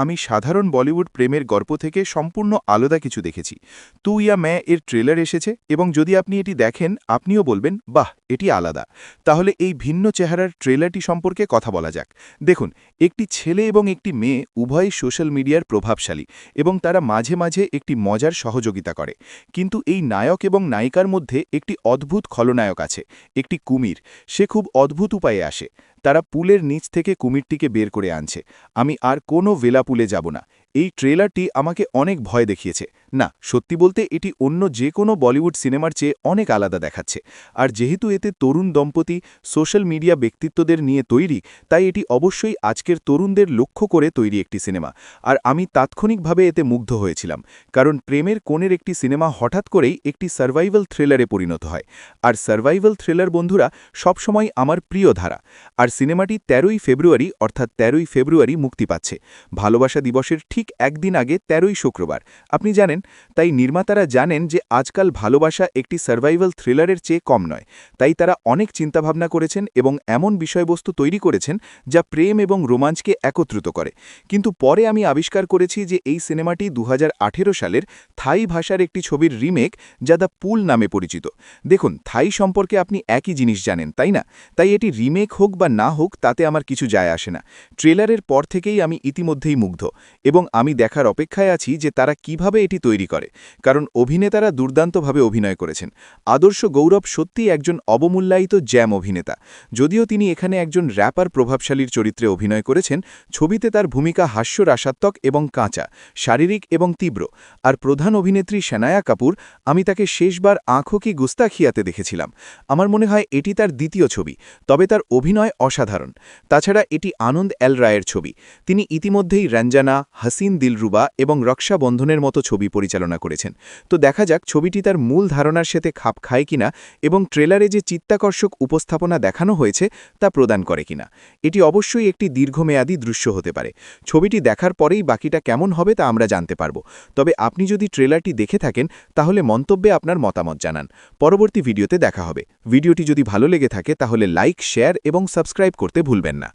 আমি সাধারণ বলিউড প্রেমের গল্প থেকে সম্পূর্ণ আলাদা কিছু দেখেছি। তু ইয়া ম্যায় এর ট্রেলার এসেছে এবং যদি আপনি এটি দেখেন আপনিও বলবেন বাহ এটি আলাদা। তাহলে এই ভিন্ন চেহারার ট্রেলারটি সম্পর্কে কথা বলা যাক। দেখুন, একটি ছেলে এবং একটি মেয়ে উভয়ই সোশ্যাল মিডিয়ার প্রভাবশালী এবং তারা মাঝে মাঝে একটি মজার সহযোগিতা করে। কিন্তু এই নায়ক এবং নায়িকার মধ্যে একটি অদ্ভুত খলনায়ক আছে, একটি কুমির। সে খুব অদ্ভুত উপায়ে আসে। তারা পুলের নিচ থেকে কুমিরটিকে বের করে আনছে। আমি আর কোনো ভেলা পুলে যাব না। এই ট্রেলারটি আমাকে অনেক ভয় দেখিয়েছে। না, সত্যি বলতে এটি অন্য যে কোনো বলিউড সিনেমার চেয়ে অনেক আলাদা দেখাচ্ছে। আর যেহেতু এতে তরুণ দম্পতি, সোশ্যাল মিডিয়া ব্যক্তিত্বদের নিয়ে তৈরি, তাই এটি অবশ্যই আজকের তরুণদের লক্ষ্য করে তৈরি একটি সিনেমা। আর আমি তাৎক্ষণিকভাবে এতে মুগ্ধ হয়েছিলাম, কারণ প্রেমের কোণের একটি সিনেমা হঠাৎ করেই একটি সার্ভাইভাল থ্রিলারে পরিণত হয়। আর সার্ভাইভাল থ্রিলার বন্ধুরা সবসময় আমার প্রিয় ধারা। আর সিনেমাটি ১৩ই ফেব্রুয়ারি অর্থাৎ ১৩ই ফেব্রুয়ারি মুক্তি পাচ্ছে। ভালোবাসা দিবসের ঠিক একদিন আগে ১৩ই শুক্রবার। আপনি জানেন, তাই নির্মাতারা জানেন যে আজকাল ভালোবাসা একটি সার্ভাইভাল থ্রিলারের চেয়ে কম নয়। তাই তারা অনেক চিন্তাভাবনা করেছেন এবং এমন বিষয়বস্তু তৈরি করেছেন যা প্রেম এবং রোমাঞ্চকে একত্রিত করে। কিন্তু পরে আমি আবিষ্কার করেছি যে এই সিনেমাটি ২০১৮ সালের থাই ভাষার একটি ছবির রিমেক, যা দ্য পুল নামে পরিচিত। দেখুন, থাই সম্পর্কে আপনি একই জিনিস জানেন, তাই না? তাই এটি রিমেক হোক বা না হোক তাতে আমার কিছু যায় আসে না। ট্রেলারের পর থেকেই আমি ইতিমধ্যেই মুগ্ধ এবং আমি দেখার অপেক্ষায় আছি যে তারা কিভাবে এটি তৈরি করে, কারণ অভিনেতারা দুর্দান্তভাবে অভিনয় করেছেন। আদর্শ গৌরব সত্যিই একজন অবমূল্যায়িত জ্যাম অভিনেতা। যদিও তিনি এখানে একজন র্যাপার প্রভাবশালীর চরিত্রে অভিনয় করেছেন, ছবিতে তার ভূমিকা হাস্যরসাত্মক এবং কাঁচা, শারীরিক এবং তীব্র। আর প্রধান অভিনেত্রী শানায়া কাপুর, আমি তাকে শেষবার আঁখো কি গুস্তাখিয়াতে দেখেছিলাম। আমার মনে হয় এটি তার দ্বিতীয় ছবি, তবে তার অভিনয় অসাধারণ। তাছাড়া এটি আনন্দ এল রায়ের ছবি। তিনি ইতিমধ্যেই রঞ্জনা, হাসিন দিলরুবা এবং রক্ষা বন্ধনের মতো ছবি পরিচালনা করেছেন। তো দেখা যাক ছবিটি তার মূল ধারণার সাথে খাপ খায় কিনা এবং ট্রেলারে যে চিত্তাকর্ষক উপস্থাপনা দেখানো হয়েছে তা প্রদান করে কিনা। এটি অবশ্যই একটি দীর্ঘমেয়াদী দৃশ্য হতে পারে। ছবিটি দেখার পরেই বাকিটা কেমন হবে তা আমরা জানতে পারব। তবে আপনি যদি ট্রেলারটি দেখে থাকেন তাহলে মন্তব্যে আপনার মতামত জানান। পরবর্তী ভিডিওতে দেখা হবে। ভিডিওটি যদি ভালো লেগে থাকে তাহলে লাইক, শেয়ার এবং সাবস্ক্রাইব করতে ভুলবেন না।